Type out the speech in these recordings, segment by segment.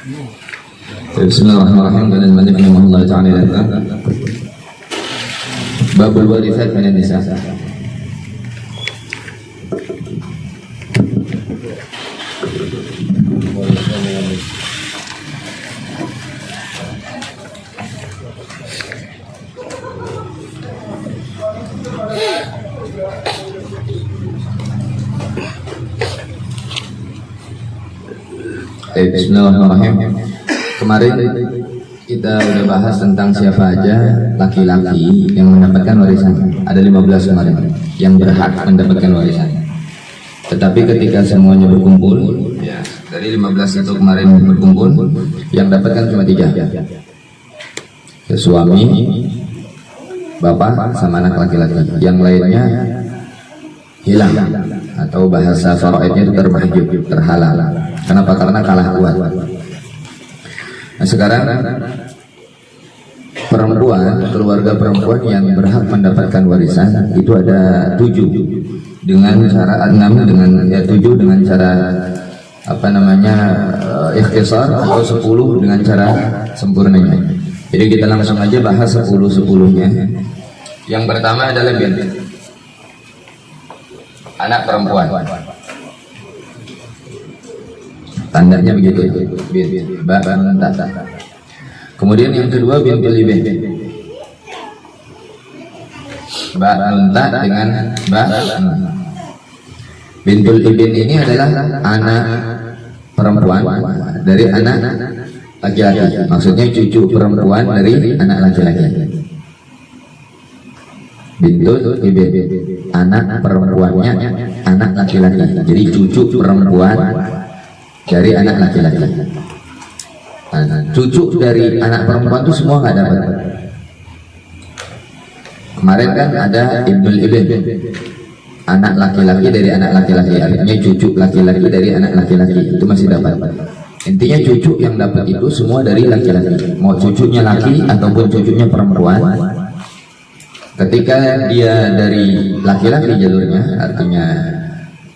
Bismillahirrahmanirrahim. Dan al-Malik rahimahullah ta'ala babul warithat minan nisa. Bismillahirrahmanirrahim. Kemarin kita udah bahas tentang siapa aja laki-laki yang mendapatkan warisan. Ada 15 kemarin yang berhak mendapatkan warisan. Tetapi ketika semuanya berkumpul, ya, dari 15 itu kemarin berkumpul, yang dapatkan cuma 3. Suami, bapak, sama anak laki-laki. Yang lainnya hilang, atau bahasa faraidnya itu termahjub, terhalal. Kenapa? Karena kalah kuat. Nah sekarang perempuan, keluarga perempuan yang berhak mendapatkan warisan itu ada 7 dengan cara 6 dengan 7 dengan cara ikhtisar, atau 10 dengan cara sempurnanya. Jadi kita langsung aja bahas 10-10-nya. Yang pertama adalah bint, anak perempuan. Tandanya begitu, bint, banta. Kemudian yang kedua bintul ibn, banta dengan bintul ibn ini adalah anak perempuan dari anak laki-laki. Maksudnya cucu perempuan dari anak laki-laki. Bintul ibn, anak perempuannya anak laki-laki. Jadi cucu perempuan dari anak laki-laki. Cucu dari anak perempuan itu semua nggak dapat. Kemarin kan ada ibnul ibn, anak laki-laki dari anak laki-laki, artinya cucu laki-laki dari anak laki-laki, itu masih dapat. Intinya cucu yang dapat itu semua dari laki-laki, mau cucunya laki ataupun cucunya perempuan. Ketika dia dari laki-laki jalurnya, artinya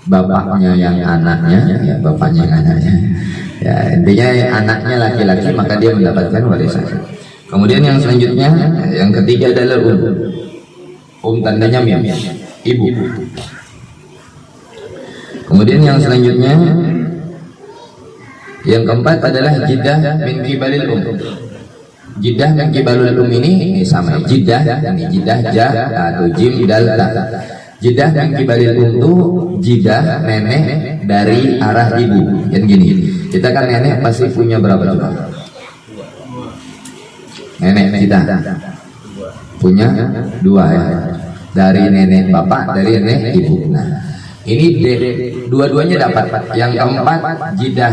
bapaknya yang anaknya, ya bapaknya yang anaknya, ya intinya anaknya laki-laki, maka dia mendapatkan warisan. Kemudian yang selanjutnya, yang ketiga adalah tandanya mim, ibu. Kemudian yang selanjutnya, yang keempat adalah jiddah min kibalil Jiddah min kibalil ini sama jiddah, ini jiddah ja atau jim dal ta. Jiddah dan kibalil itu jiddah nenek dari arah ibu. Yang gini, kita kan nenek pasti punya berapa coba? Nenek kita punya 2 ya. Dari nenek bapak, dari nenek ibu. Nah, ini dua-duanya dapat. Yang keempat jiddah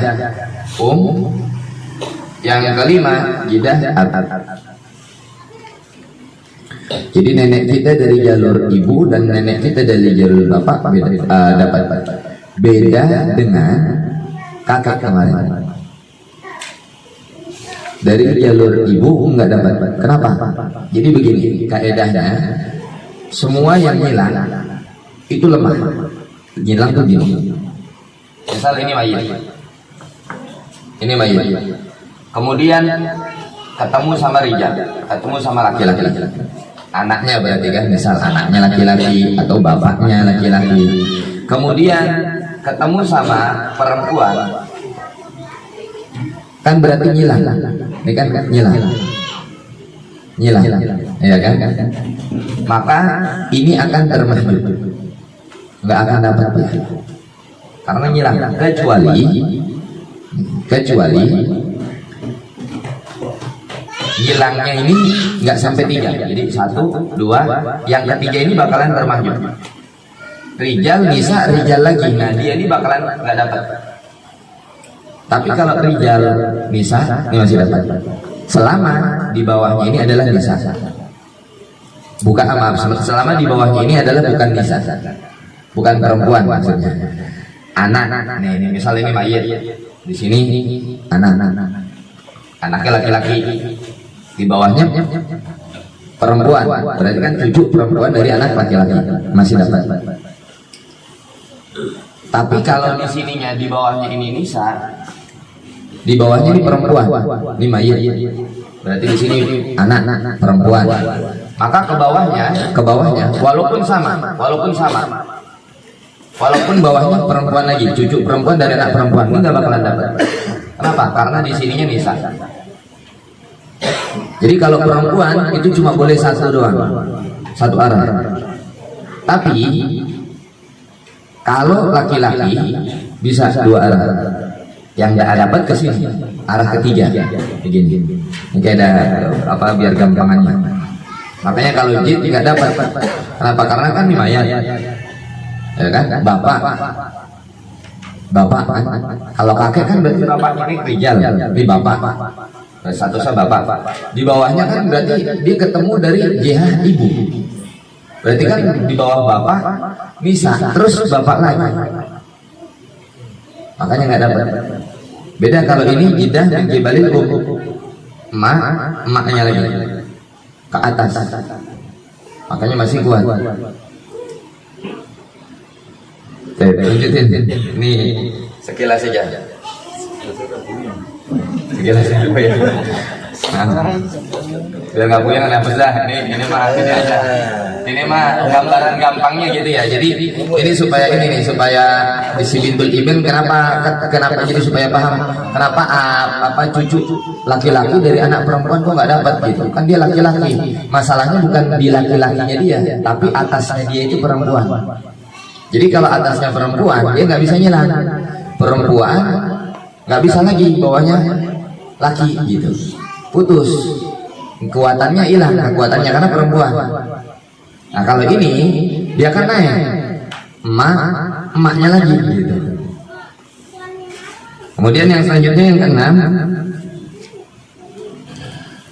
yang kelima jiddah Jadi nenek kita dari jalur ibu dan nenek kita dari jalur bapak dapat. Beda dengan kakak kemarin. Dari jalur ibu nggak dapat. Kenapa? Jadi begini kaedahnya, semua yang hilang itu lemah. Hilang tuh gini. Misal ini mayit. Ini mayit. Kemudian ketemu sama rijal, ketemu sama laki-laki. Anaknya berarti kan, misal anaknya laki-laki atau bapaknya laki-laki. Kemudian ketemu sama perempuan, kan berarti nyilang. Ini kan nyilang, ya kan? Maka ini akan termahjub, nggak akan dapat ya, karena nyilang. Kecuali hilangnya ini nggak sampai 3, jadi 1, 2, yang ketiga ini bakalan termahjub. Rijal, nisa, rijal lagi. Nah dia ini bakalan nggak dapat. Tapi kalau rijal, nisa ini masih dapat. Selama di bawahnya ini adalah nisa. Bukan maaf, selama di bawahnya ini adalah bukan nisa, bukan perempuan maksudnya. Anak. Nih, misal ini mayit. Di sini anak. Anaknya laki-laki. Di bawahnya perempuan, berarti kan cucu perempuan dari anak laki-laki masih dapat. Tapi kalau di sininya di bawahnya ini nisa, Di bawahnya ini perempuan, ini mayit. Berarti di sini anak perempuan. Maka ke bawahnya walaupun bawahnya perempuan lagi, cucu perempuan dan anak perempuan, ini nggak bakalan dapat. Kenapa? Karena di sininya nisa. Jadi kalau perempuan itu cuma boleh satu doang, satu arah. Tapi kalau laki-laki bisa dua arah. Yang nggak dapat ke sini, arah ketiga, begini. Ini kayak ada apa biar gampangannya. Makanya kalau jin nggak dapat. Kenapa? Karena kan ini mayat, ya kan? Bapak. Kalau kakek kan berarti bapak ini rijal, ini bapak. Satu-satu bapak. Di bawahnya kan berarti dia ketemu dari jihah ibu. Berarti kan di bawah bapak bisa terus bapak lagi. Makanya nggak dapat. Beda kalau ini idah dan jibalil emaknya lagi ke atas. Makanya masih kuat. Saya tunjukin. Ini sekilas saja. Sekilas saja ya. Biar nggak punya nggak dah. Ini mah ini aja. Ini mah gambaran gampangnya gitu ya. Jadi ini supaya di si bintul ibn kenapa jadi supaya paham kenapa apa cucu laki-laki dari anak perempuan kok nggak dapat gitu. Kan dia laki-laki. Masalahnya bukan di laki-lakinya dia, tapi atasnya dia itu perempuan. Jadi kalau atasnya perempuan dia nggak bisa nyelang. Perempuan nggak bisa lagi, bawahnya laki gitu. Putus. Kekuatannya hilang, kekuatannya karena perempuan. Nah kalau ini dia kan naik emaknya lagi gitu. Kemudian yang selanjutnya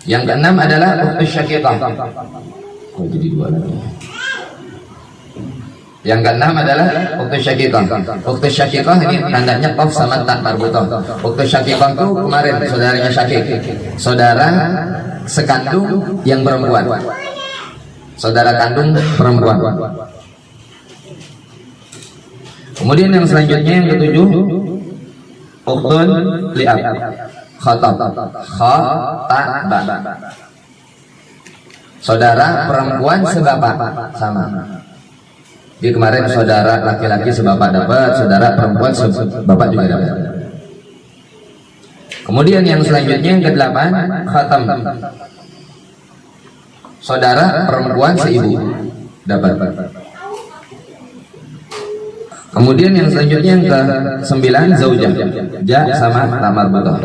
yang keenam adalah ukhtus syaqiqah. Oh jadi dua lagi. Yang keenam adalah ukhtus syaqiqah. Ukhtus syaqiqah ini tandanya qaf sama ta marbutah. Ukhtus syaqiqah itu kemarin saudaranya syaqiq, saudara sekandung yang perempuan. Saudara kandung perempuan. Kemudian yang selanjutnya yang ketujuh, ukhtun li'ab, khatab, saudara perempuan sebapak sama. Di kemarin saudara laki-laki sebapak dapat, saudara perempuan sebapak juga dapat. Kemudian yang selanjutnya yang kedelapan, khatam. Saudara perempuan seibu dapat. Kemudian yang selanjutnya yang ke-9 zaujah. Ja sama tamar buta.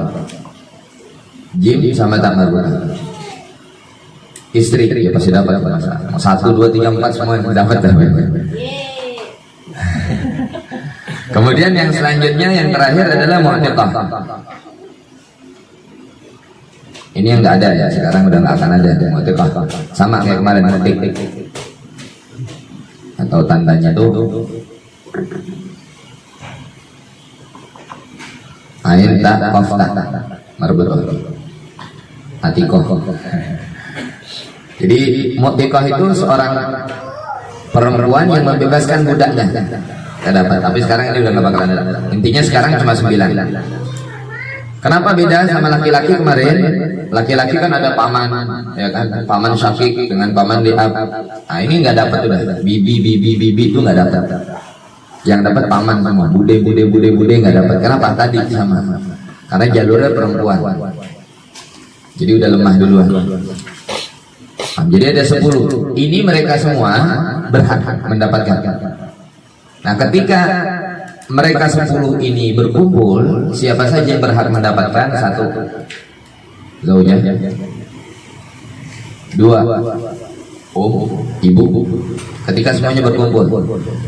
Jim sama tamar buta. Istri ya pasti dapat. 1, 2, 3, 4 semua dapat. Kemudian yang selanjutnya yang terakhir adalah mu'tiqah. Ini yang nggak ada ya, sekarang udah nggak akan ada mu'tiqah. Sama kayak kemarin mu'tiq atau tandanya tuh ain ta qaf ta marbutah atiqah. Jadi mu'tiqah itu seorang perempuan yang membebaskan budaknya. Nggak dapat, tapi sekarang ini udah nggak bakalan ada. Intinya sekarang cuma 9. Kenapa beda sama laki-laki kemarin? Laki-laki kan ada paman, ya kan? Paman syaqiq dengan paman li'ab. Nah ini nggak dapat udah. Bibi itu nggak dapat. Yang dapat paman semua. Bude nggak dapat. Kenapa? Tadi sama. Karena jalurnya perempuan. Jadi udah lemah duluan. Nah, jadi ada 10. Ini mereka semua berhak mendapatkan. Nah ketika mereka 10 ini berkumpul, siapa saja yang berhak mendapatkan? 1 zaujah, 2 ibu. Ketika semuanya berkumpul,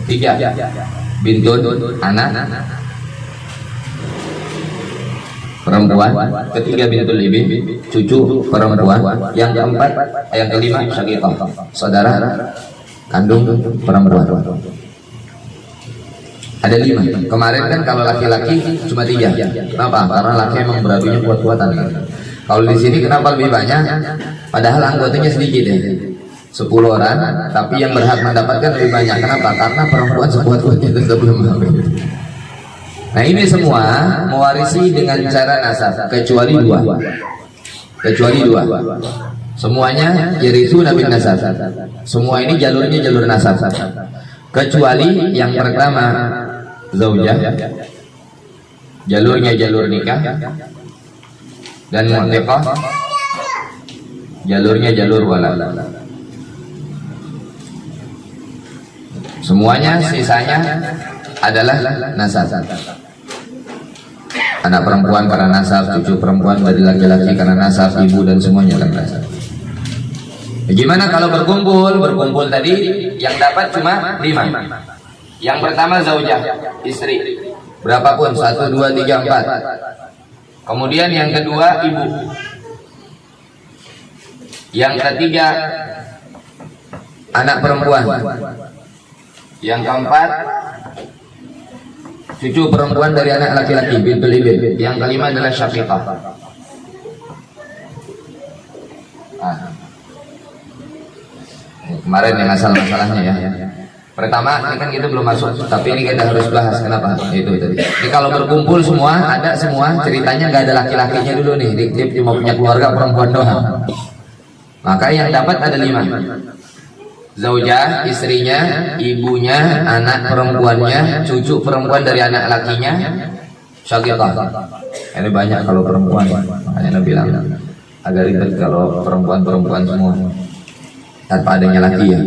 3 bintun, anak perempuan, ketiga bintul ibn, cucu perempuan, yang keempat, yang kelima syaqiqah, saudara kandung perempuan. Ada 5. Kemarin kan kalau laki-laki cuma 3. Kenapa? Karena laki emang beradunya kuat-kuatan. Kalau di sini kenapa lebih banyak? Padahal anggotanya sedikit ya. 10 orang, tapi yang berhak mendapatkan lebih banyak. Kenapa? Karena perempuan sekuat-kuatnya itu sebelum Nah ini semua mewarisi dengan cara nasab kecuali dua. Kecuali dua. Semuanya yaitu nabi nasab. Semua ini jalurnya jalur nasab. Kecuali yang pertama zaujah, jalurnya jalur nikah, dan mu'tiqah, jalurnya jalur wala. Semuanya sisanya adalah nasab. Anak perempuan karena nasab, cucu perempuan dari laki-laki karena nasab, ibu dan semuanya karena nasab. Gimana kalau berkumpul? Berkumpul tadi yang dapat cuma 5. Yang pertama zaujah, istri. Berapapun, 1, 2, 3, 4. Kemudian yang kedua ibu. Yang ketiga anak perempuan. Yang keempat cucu perempuan dari anak laki-laki, bintul ibn. Yang kelima adalah syaqiqah. Kemarin yang asal masalahnya ya. Pertama, ini kan kita belum masuk, tapi ini kita harus bahas. Kenapa? Itu tadi. Ini kalau berkumpul semua, ada semua, ceritanya nggak ada laki-lakinya dulu nih. Dia cuma punya keluarga perempuan doang. Maka yang dapat ada 5. Zaujah, istrinya, ibunya, anak perempuannya, cucu perempuan dari anak lakinya, syaqiqah. Ini banyak kalau perempuan, makanya Nabi bilang agak ribet kalau perempuan-perempuan semua tanpa adanya laki ya.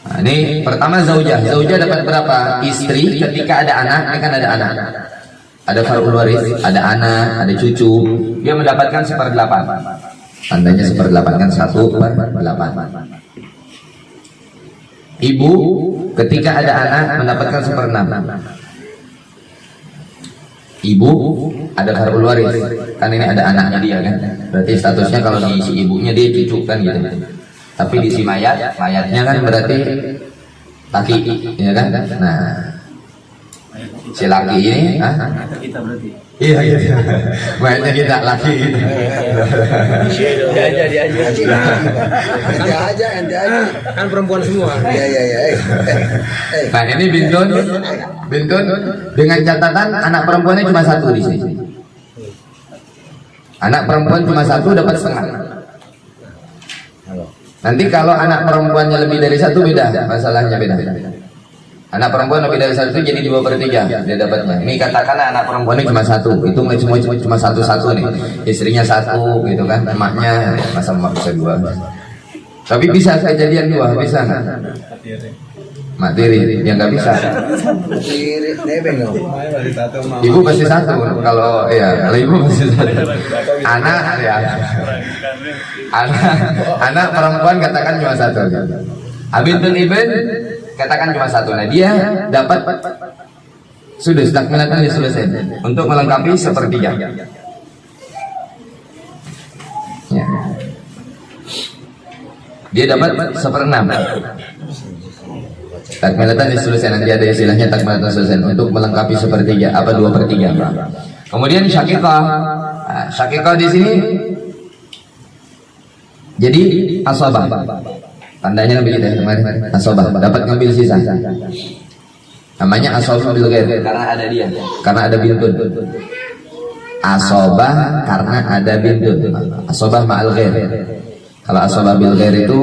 Nah, ini pertama zaujah. Zaujah dapat berapa? Istri ketika ada anak, ini kan ada anak. Ada far'ul waris, ada anak, ada cucu, dia mendapatkan 1/8. Tandanya 1/8 kan 1/8. Ibu ketika ada anak mendapatkan 1/6. Ibu ada far'ul waris, kan ini ada anaknya dia kan. Berarti statusnya kalau diisi ibunya dia cucu kan gitu. Tapi diisi mayatnya kan berarti laki, ya kan? Nah, si laki ini, kita berarti. Iya, mayatnya kita laki. Dia aja. Kan perempuan semua. Iya. Nah ini bintun dengan catatan anak perempuannya cuma 1 di sini. Anak perempuan cuma 1 dapat setengah. Nanti kalau anak perempuannya lebih dari 1 beda, masalahnya beda. Anak perempuan lebih dari 1 jadi 2/3 dia dapatnya. Ini katakanlah anak perempuannya cuma 1, itu semua cuma 1 nih. Istrinya 1 gitu kan, emaknya masa emak bisa 2. Tapi bisa kejadian 2, bisa nggak? Materi, ya nggak bisa. Ibu pasti 1 kalau ibu pasti 1. Anak ya. Anak perempuan katakan cuma 1. Abintul ibn katakan cuma 1. Nah dia dapat sudah takmilatan selesai untuk melengkapi 1/3. Ya. Dia dapat 1/6. Takmilatan selesai, nanti ada istilahnya takmilatan selesai untuk melengkapi 1/3 apa 2/3. Kemudian syaqiqah. Nah, syaqiqah di sini jadi asabah. Tandanya begitu kemarin, asabah dapat ngambil sisa. Namanya asabah bil ghair karena ada dia. Karena ada bintun. Asabah karena ada bintun. Asabah ma'al ghair. Kalau asabah bil ghair itu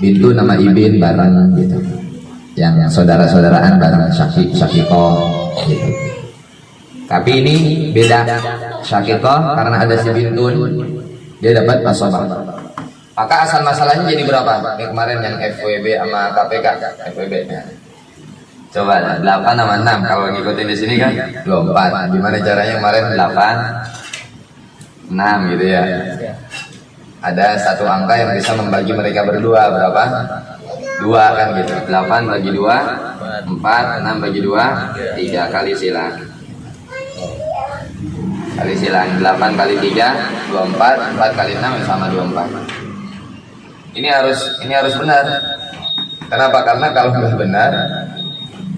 bintun nama ibin bareng gitu. Yang saudara-saudaraan bareng syaqiqah gitu. Tapi ini beda. Syaqiqah karena ada si bintun dia dapat asabah. Maka asal masalahnya jadi berapa? Ini kemarin yang FWB sama KPK, FWB nya. Coba 8 sama 6 kalau ngikutin di sini kan 24. Gimana caranya kemarin 8 6 gitu ya. Ada satu angka yang bisa membagi mereka berdua berapa? 2 kan gitu. 8 bagi 2 4, 6 bagi 2 3 kali silang. Kali silang 8 kali 3 24, 4 kali 6 sama 24. Ini harus benar. Kenapa? Karena kalau nggak benar,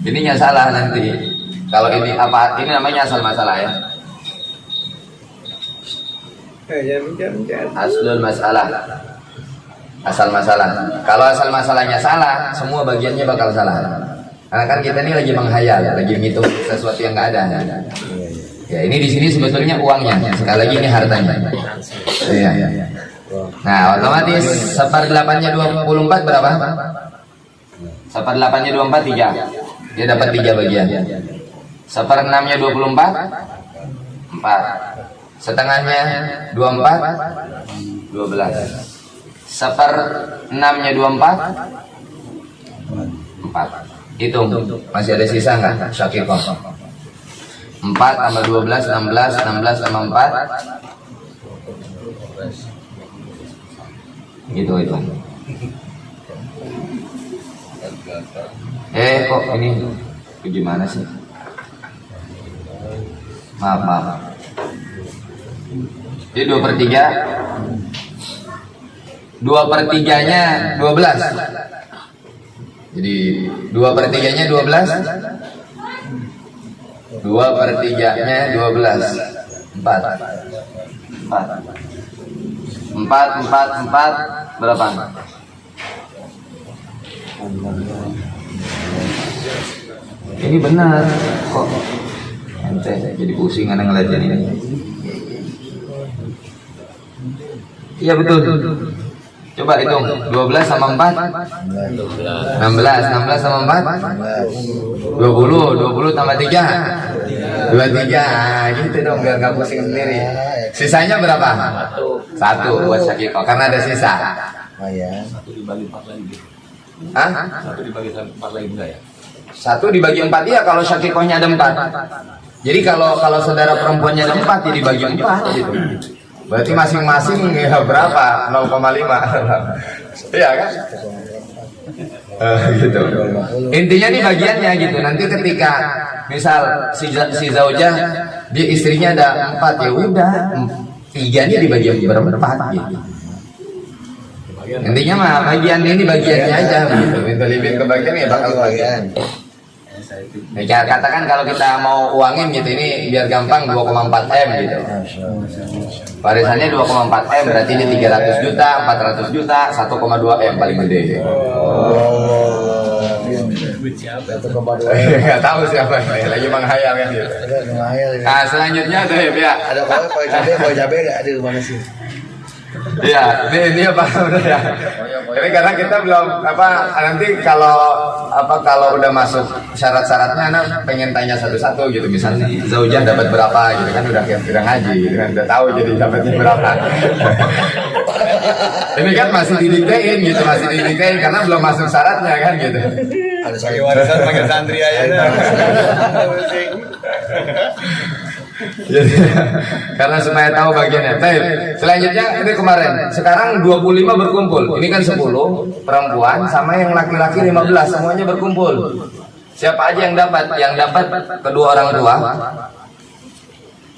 ininya salah nanti. Kalau ini apa? Ini namanya asal masalah ya. Aslul masalah. Asal masalah. Kalau asal masalahnya salah, semua bagiannya bakal salah. Karena kan kita ini lagi menghayal, lagi ngitung sesuatu yang nggak ada. Ya ini di sini sebetulnya uangnya. Sekali lagi ini hartanya. Iya. Nah otomatis 1/8-nya 24 berapa? 1/8-nya 24 3. Dia dapat 3 bagian. 1/6-nya 24 4. Setengahnya 24 12. 1/6-nya 24 4. Hitung, masih ada sisa nggak? Syakikoh 4 tambah 12 16 16 tambah 4 gitu itu. Kok ini gimana sih? Maaf. Jadi 2/3 2/3-nya 12. Jadi 2/3-nya 12. 2/3-nya 12. 4 berapa? Ini benar kok. Ente jadi pusing anak ngeliatin ini. Iya betul. Coba hitung 12 sama 4 16 sama 4 20 tambah 3 23 gitu dong biar gak pusing sendiri. Sisanya berapa? 1 buat Syakiko karena ada sisa. Oh ya. 1 dibagi 4 lagi. Hah? 1 dibagi 4 lagi enggak ya? 1 dibagi 4 ya kalau Syakikohnya ada 4. Jadi kalau saudara perempuannya ada 4 ya dibagi 4 gitu. Berarti masing-masing ya berapa? 0,5. Iya kan? Gitu. Intinya nih bagiannya gitu. Nanti ketika misal si zaujah dia istrinya ada 4 ya udah 3-nya dibagi berempat gitu. Intinya mah bagian ini bagiannya aja gitu. Minta lebih ke bagian ya bakal bagian. Ya, katakan kalau kita mau uangin gitu ini biar gampang 2,4 M gitu. Barisannya 2,4 M berarti ini 300 juta, 400 juta, 1,2 M paling gede. Nggak tahu siapa ini, lagi menghayal kan gitu. Nah selanjutnya ada ya. Ada kue cabai nggak ada mana sih? Iya, ini apa udah ya? Ini karena kita belum nanti kalau udah masuk syarat-syaratnya anak pengen tanya satu-satu gitu misalnya zaujah dapat berapa gitu kan udah ngaji gitu kan udah tahu jadi dapatnya berapa. Ini kan masih didiktein karena belum masuk syaratnya kan gitu. Ada warisan panggil santri aja. Jadi, karena supaya tahu bagiannya. Baik, selanjutnya ini kemarin. Sekarang 25 berkumpul. Ini kan 10 perempuan sama yang laki-laki 15 semuanya berkumpul. Siapa aja yang dapat? Yang dapat kedua orang tua.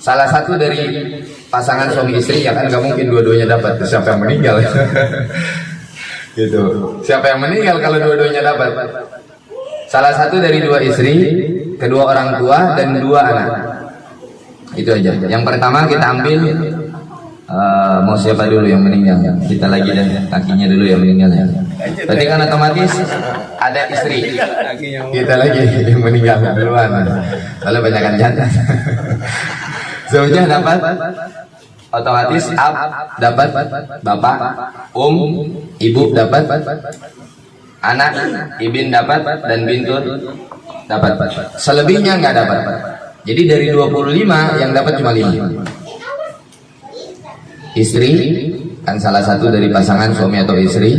Salah satu dari pasangan suami istri ya kan nggak mungkin dua-duanya dapat. Siapa yang meninggal? Gitu. Siapa yang meninggal kalau dua-duanya dapat? Salah satu dari dua istri, kedua orang tua dan 2 anak. Itu aja. Yang pertama kita ambil mau siapa dulu yang meninggal? Kita lagi dan kakinya dulu yang meninggal ya. Berarti kan otomatis ada istri. Kita lagi yang meninggal duluan. Lalu banyakkan jantan. Zaujah dapat otomatis ab dapat bapak, ibu dapat anak, ibin dapat dan bintun dapat. Selebihnya nggak dapat. Jadi dari 25 yang dapat cuma 5. Istri kan salah satu dari pasangan suami atau istri,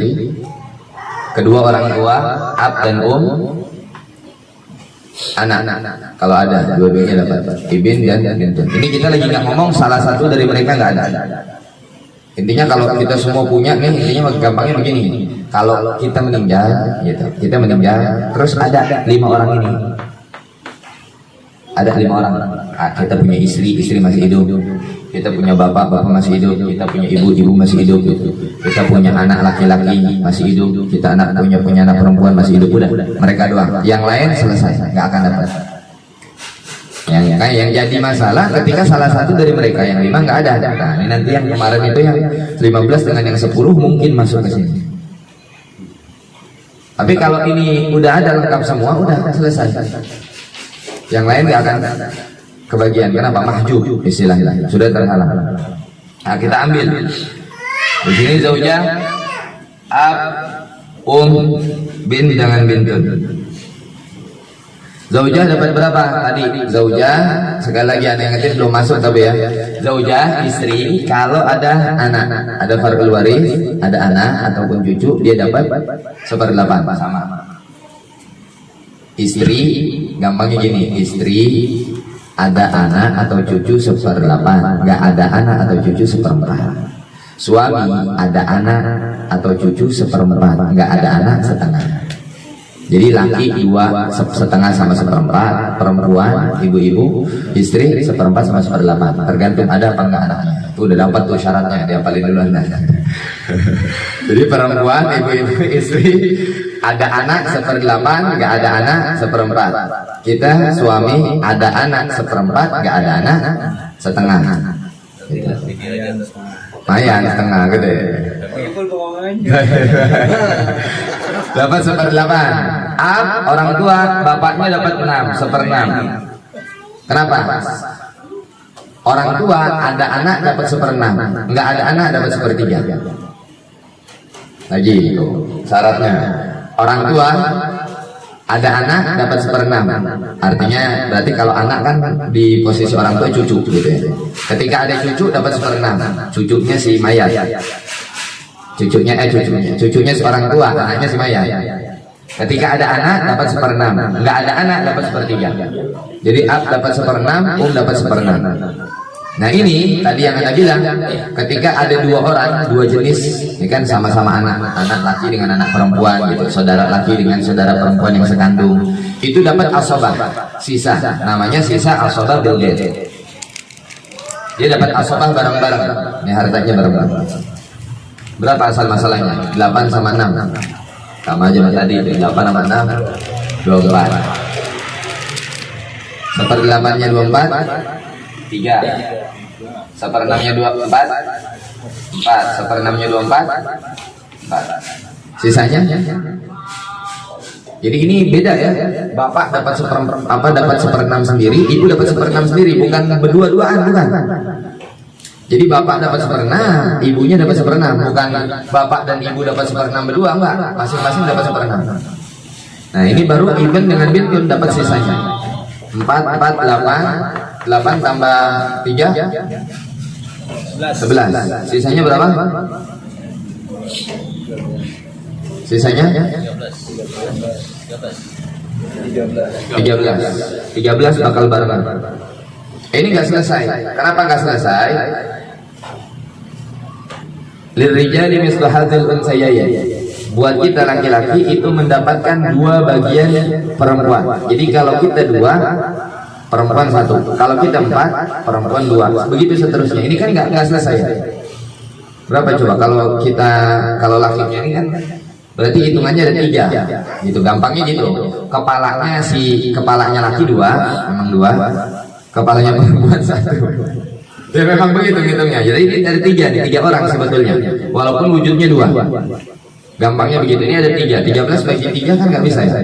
kedua orang tua, ab dan anak. Kalau ada dua-duanya dapat, ibin dan bintun. Ini kita lagi nggak ngomong salah satu dari mereka nggak ada. Intinya kalau kita semua punya nih, intinya gampangnya begini. Kalau kita meninggal, gitu, terus ada 5 orang ini. Ada 5 orang. Kita punya istri masih hidup. Kita punya bapak masih hidup. Kita punya ibu masih hidup. Kita punya anak laki-laki masih hidup. Kita punya anak perempuan masih hidup. Udah, mereka doang. Yang lain selesai, nggak akan dapat. Yang jadi masalah ketika salah satu dari mereka yang 5 nggak ada. Nah, ini nanti yang kemarin itu yang 15 dengan yang 10 mungkin masuk ke sini. Tapi kalau ini udah ada lengkap semua, udah selesai. Yang lain nggak akan kebagian. Kenapa? Mahjub istilahnya, sudah terhalang. Nah, kita ambil di sini zaujah, ab, bin, jangan bintun. Zaujah dapat berapa tadi? Zaujah, sekali lagi ada yang ngetik belum masuk tapi ya. Zaujah istri, kalau ada anak, ada far'ul waris, ada anak ataupun cucu, dia dapat 1/8 sama. Istri, gampangnya gini, istri ada anak atau cucu 1/8, nggak ada anak atau cucu 1/4. Suami ada anak atau cucu 1/4, nggak ada anak setengah. Jadi laki 2,5 sama 1/4, perempuan ibu-ibu istri 1/4 sama 1/8, tergantung ada apa enggak anaknya. Itu udah dapat tuh syaratnya, dia paling duluan. Jadi perempuan ibu-ibu istri ada anak 1/8, nggak ada anak 1/4. Kita suami ada anak 1/4, nggak ada anak setengah. Gitu. Lumayan setengah gede. Dapat 1/8. Orang tua bapaknya dapat 6/6. Kenapa? Orang tua ada anak dapat 1/6, nggak ada anak dapat 1/3. Lagi itu syaratnya. Orang tua ada anak dapat 1/6. Artinya berarti kalau anak kan di posisi orang tua cucu gitu ya. Ketika ada cucu dapat 1/6. Cucunya si mayat. Cucunya seorang tua, anaknya si mayat. Ketika ada anak dapat 1/6, nggak ada anak dapat 1/3. Jadi ab dapat 1/6, dapat 1/6. Nah ini tadi yang Anda bilang, ketika ada dua orang, dua jenis, ini kan sama-sama anak laki dengan anak perempuan gitu, saudara laki dengan saudara perempuan yang sekandung, itu dapat asobah, sisa, namanya sisa asobah bil-bil. Dia dapat asobah bareng-bareng, ini hartanya bareng-bareng. Berapa asal masalahnya? 8 sama 6, sama aja tadi, 8 sama 6, 24. 1/8-nya 24, 3. 1/6-nya 24, 4. 1/6-nya 24, 4. Sisanya? Jadi ini beda ya. Bapak dapat 1/6 sendiri, ibu dapat 1/6 sendiri, bukan berdua-duaan, bukan. Jadi bapak dapat 1/6, ibunya dapat 1/6, bukan bapak dan ibu dapat 1/6 berdua, enggak. Masing-masing dapat 1/6. Nah ini baru ibn dengan bintun dapat sisanya. 4, 8 tambah 3 11. Sisanya berapa? Sisanya 13 bakal barengan. Ini nggak selesai. Kenapa nggak selesai? Lirijali mislu hadzal unsayya. Buat kita laki-laki itu mendapatkan 2 bagian perempuan. Jadi kalau kita 2, perempuan 1. Kalau kita 4, perempuan 2. Begitu seterusnya. Ini kan nggak selesai. Berapa coba kalau lakinya ini kan berarti hitungannya ada 3. Gitu gampangnya gitu. Kepalanya laki 2, memang 2. Kepalanya perempuan 1. Ya memang begitu hitungnya. Jadi ini ada 3 nih, 3 orang sebetulnya. Walaupun wujudnya 2. Gampangnya begitu. Ini ada 3. 13 bagi 3 kan nggak bisa ya?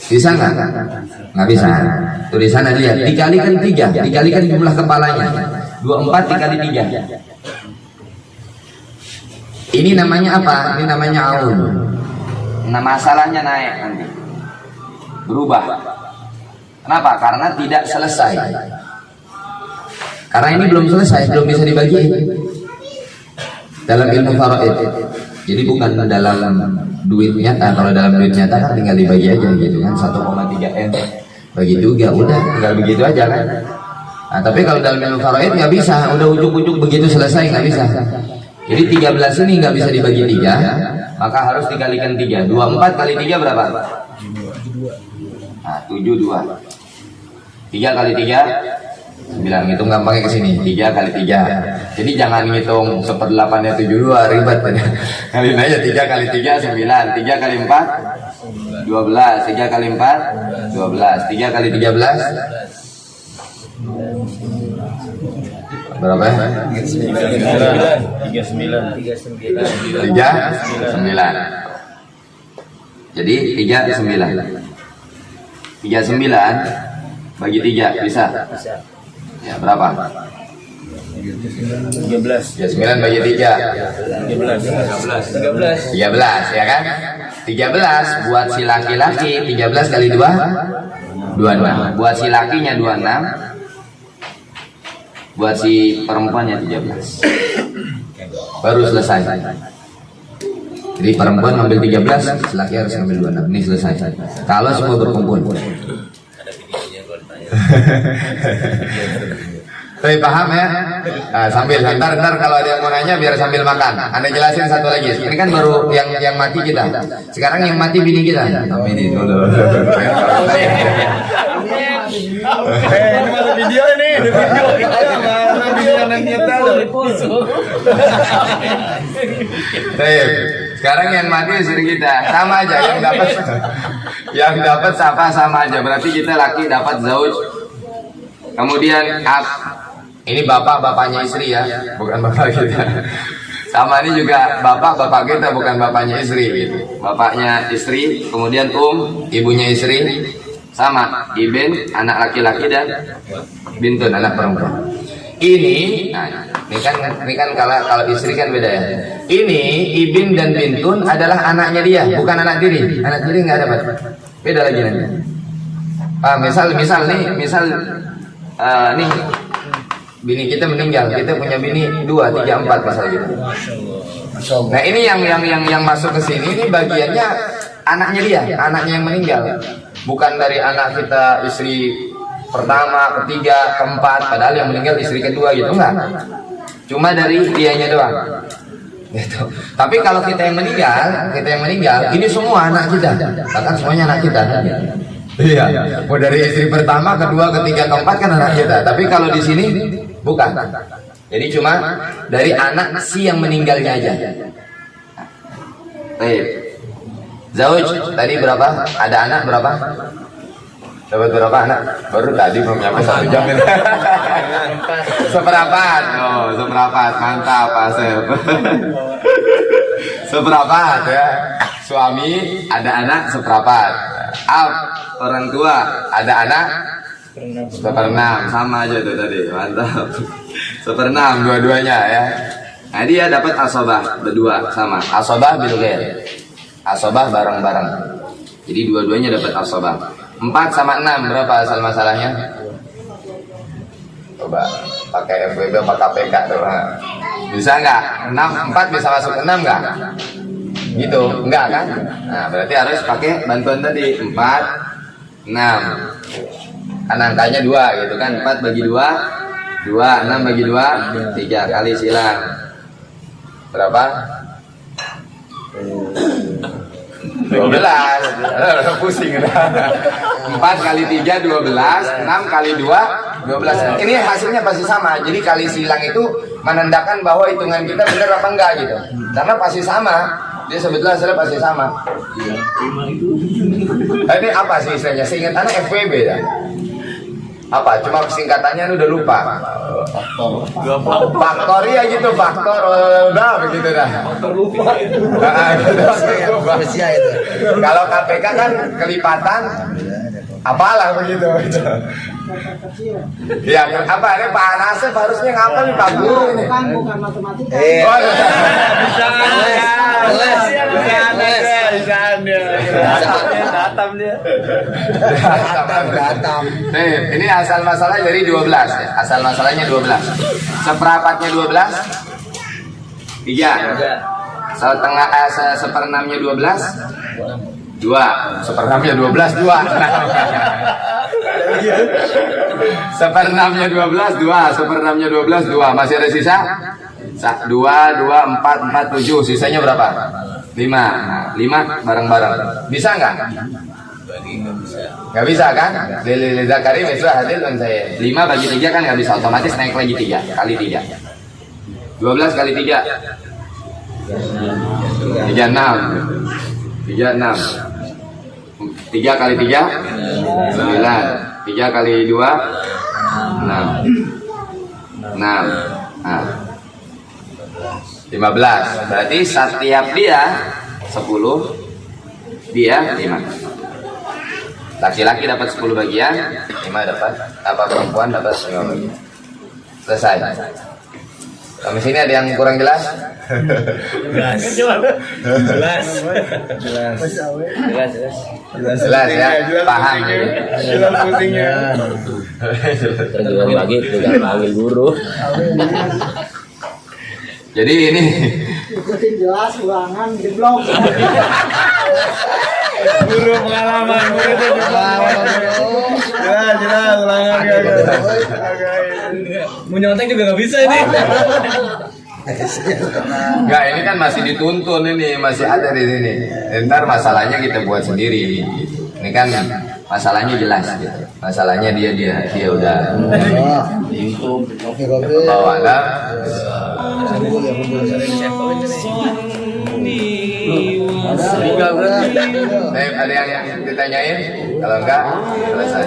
Bisa nggak? Nggak bisa. Tuh di sana lihat. Dikalikan 3. Dikalikan jumlah kepalanya. 24 dikali 3. Ini namanya apa? Ini namanya aun. Nah masalahnya naik nanti. Berubah. Kenapa? Karena tidak selesai. Karena ini belum selesai, belum bisa dibagi dalam ilmu faraid. Jadi bukan dalam duit nyata. Kalau dalam duit nyata kan tinggal dibagi aja gitu kan, 1,3 M bagi juga, udah tinggal begitu aja kan. Nah, tapi kalau dalam ilmu faraid nggak bisa, udah ujuk-ujuk begitu selesai nggak bisa. Jadi 13 ini nggak bisa dibagi 3, maka harus dikalikan 3. 24 kali 3 berapa? Nah, 72. 3 kali 3 9, ngitung gampangnya ke sini. 3 kali 3. Jadi jangan ngitung 1/8-nya 72, ribet. Kaliin aja 3 kali 3 9, 3 kali 4 12, 3 kali 4 12, 3 kali 13 berapa ya? 39. Jadi 39. 39 bagi 3 bisa? Ya berapa? 13. 39 bagi 3 13 ya kan? 13 buat si laki-laki 13 kali 2 26. Buat si lakinya 26. Buat si perempuannya 13. Baru selesai. Jadi perempuan ngambil 13, laki harus ngambil 26. Ini selesai. Kalau semua berkumpul. Tapi paham ya? Nah, sambil ntar kalau ada yang mau nanya biar sambil makan. Anda jelasin satu lagi. Ini kan baru yang mati kita. Sekarang yang mati bini kita. Ini dulu. Ini masuk video ini, ada video kita mana video yang nyata loh. Sekarang yang mati istri kita sama aja yang dapat sama aja. Berarti kita laki dapat zauj. Kemudian ini bapaknya istri ya, bukan bapak kita. Sama ini juga bapak kita bukan bapaknya istri gitu. Bapaknya istri, kemudian ibunya istri, sama ibn anak laki-laki dan bintun anak perempuan. Ini kan kalau istri kan beda ya. Ini ibn dan bintun adalah anaknya dia, bukan anak tiri. Anak tiri nggak dapat. Beda lagi nanti. Misal nih bini kita meninggal, kita punya bini 2, 3, 4 misal gitu. Nah ini yang masuk ke sini ini bagiannya anaknya dia, anaknya yang meninggal, bukan dari anak kita istri pertama, ketiga, keempat, padahal yang meninggal istri kedua gitu enggak. Cuma dari dianya doang. Gitu. Tapi kalau kita yang meninggal, ini semua anak kita, bahkan semuanya anak kita. Iya, mau dari istri pertama, kedua, ketiga, keempat kan anak kita. Tapi kalau di sini bukan. Jadi cuma dari anak si yang meninggalnya aja. Baik. Zauj tadi berapa? Ada anak berapa? Dapat berapa anak? Baru tadi belum nyampe 1 jam. Seperempat. Oh, seperempat. Mantap, Asep. Seperempat ya. Suami ada anak seperempat. Orang tua ada anak seperenam, sama aja tuh tadi, mantap. Seperenam dua-duanya ya. Nah dia dapat asobah berdua sama. Asobah bil ghair. Asobah bareng-bareng. Jadi dua-duanya dapat asobah. 4 sama 6 berapa asal masalahnya? Coba pakai FWB apa KPK tuh. Bisa nggak? 4 bisa masuk 6 nggak? Gitu, enggak kan? Nah berarti harus pakai bantuan tadi 4, 6. Kan angkanya 2 gitu kan, 4 bagi 2 6 bagi 2 3 kali silang berapa? 12. Pusing udah. 4 kali 3 12, 6 kali 2 12. Ini hasilnya pasti sama. Jadi kali silang itu menandakan bahwa hitungan kita benar apa enggak gitu. Karena pasti sama. Dia sebetulnya hasilnya pasti sama. Ini apa sih istilahnya? Seingat anak FWB ya. Apa? Cuma singkatannya udah lupa. Faktor ya gitu, faktor udah begitu dah. Faktor lupa itu. Manusia itu. Kalau KPK kan kelipatan, apalah begitu. Ya, apa ini Pak Nasib harusnya ngapa nih Pak Guru ini? Bukan matematika. Ini asal masalah dari 12 ya. Asal masalahnya 12. Seperempatnya 12 3. Seperenamnya 12 2. Seperenamnya 12 2. Seperenamnya 12 2. Seperenamnya 12 2. Masih ada sisa 2 2 4 4 7. Sisanya berapa? 5. Nah, 5 bareng-bareng. Bisa nggak? Nggak bisa kan? Lil zakari mislu hadil unsaya. 5 bagi 3 kan nggak bisa, otomatis naik lagi 3 kali 3. 12 kali 3 36. 3 kali 3 9. 3 kali 2 6. 6. Nah. 15. Berarti setiap dia 10 dia 5. Laki-laki dapat 10 bagian, 5 dapat, apa perempuan dapat 5 bagian. Selesai. Sampai sini ada yang kurang jelas? Jelas. Jelas ya, paham. Jelas pusingnya. Terjual lagi tinggal panggil guru. Jadi ini Ikutin jelas ulangan di blog. Guru pengalaman, guru itu jelas ulangan mau nyontek juga nggak bisa ini. enggak, ini kan masih dituntun, ini masih ada di sini. Ntar masalahnya kita buat sendiri. Ini kan masalahnya jelas gitu. Masalahnya dia udah bawa lah. Ada yang ditanyain? Kalau enggak, selesai.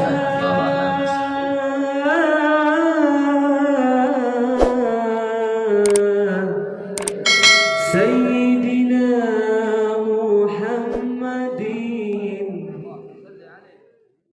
Say